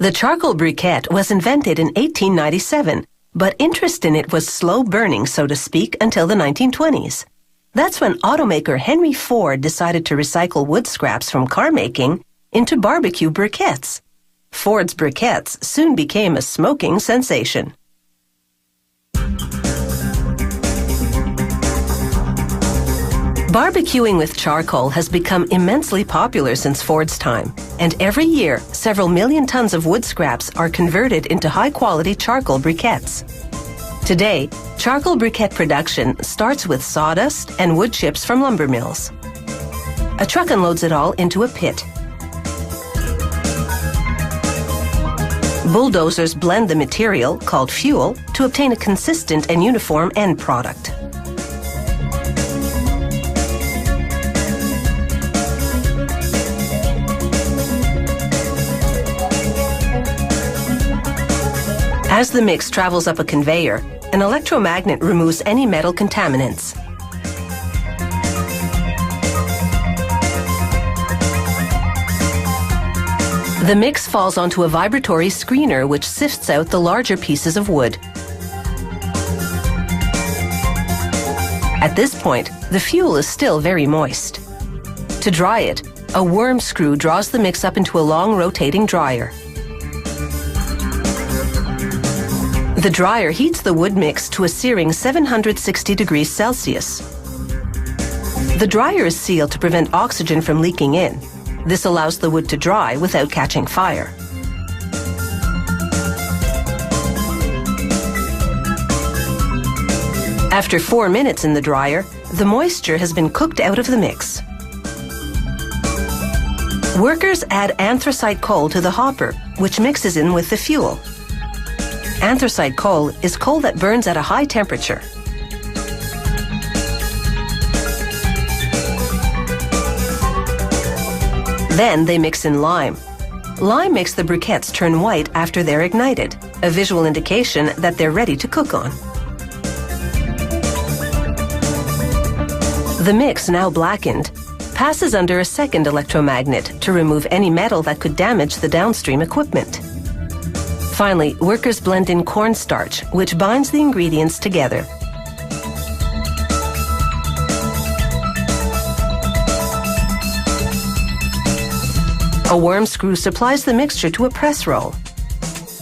The charcoal briquette was invented in 1897, but interest in it was slow burning, so to speak, until the 1920s. That's when automaker Henry Ford decided to recycle wood scraps from car making into barbecue briquettes. Ford's briquettes soon became a smoking sensation. Barbecuing with charcoal has become immensely popular since Ford's time, and every year, several million tons of wood scraps are converted into high-quality charcoal briquettes. Today, charcoal briquette production starts with sawdust and wood chips from lumber mills. A truck unloads it all into a pit. Bulldozers blend the material, called fuel, to obtain a consistent and uniform end product. As the mix travels up a conveyor, an electromagnet removes any metal contaminants. The mix falls onto a vibratory screener which sifts out the larger pieces of wood. At this point, the fuel is still very moist. To dry it, a worm screw draws the mix up into a long rotating dryer. The dryer heats the wood mix to a searing 760 degrees Celsius. The dryer is sealed to prevent oxygen from leaking in. This allows the wood to dry without catching fire. After 4 minutes in the dryer, the moisture has been cooked out of the mix. Workers add anthracite coal to the hopper, which mixes in with the fuel. Anthracite coal is coal that burns at a high temperature. Then they mix in lime. Lime makes the briquettes turn white after they're ignited, a visual indication that they're ready to cook on. The mix, now blackened, passes under a second electromagnet to remove any metal that could damage the downstream equipment. Finally, workers blend in cornstarch, which binds the ingredients together. A worm screw supplies the mixture to a press roll.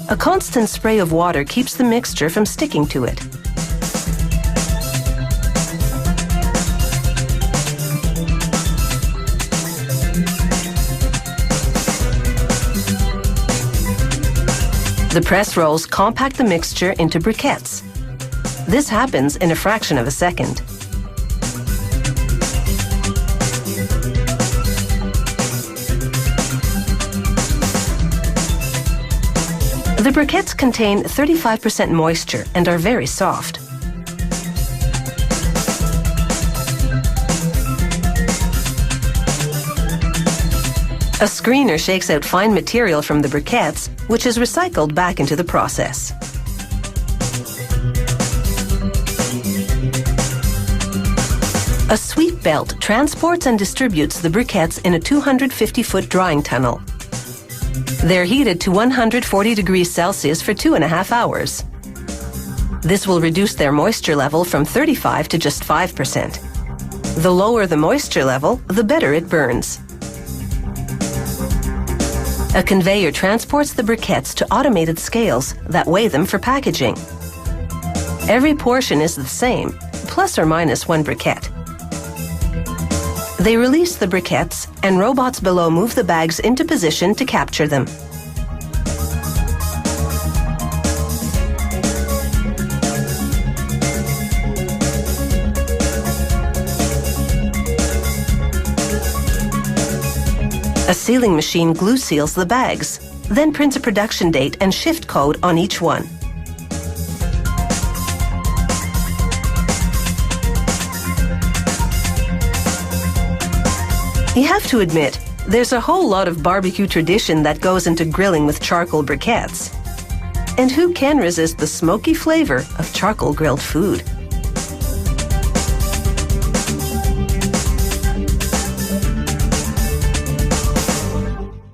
A constant spray of water keeps the mixture from sticking to it. The press rolls compact the mixture into briquettes. This happens in a fraction of a second. The briquettes contain 35% moisture and are very soft. A screener shakes out fine material from the briquettes, which is recycled back into the process. A sweep belt transports and distributes the briquettes in a 250-foot drying tunnel. They're heated to 140 degrees Celsius for 2.5 hours. This will reduce their moisture level from 35% to just 5%. The lower the moisture level, the better it burns. A conveyor transports the briquettes to automated scales that weigh them for packaging. Every portion is the same, plus or minus 1 briquette. They release the briquettes, and robots below move the bags into position to capture them. A sealing machine glue seals the bags, then prints a production date and shift code on each one. You have to admit, there's a whole lot of barbecue tradition that goes into grilling with charcoal briquettes. And who can resist the smoky flavor of charcoal grilled food?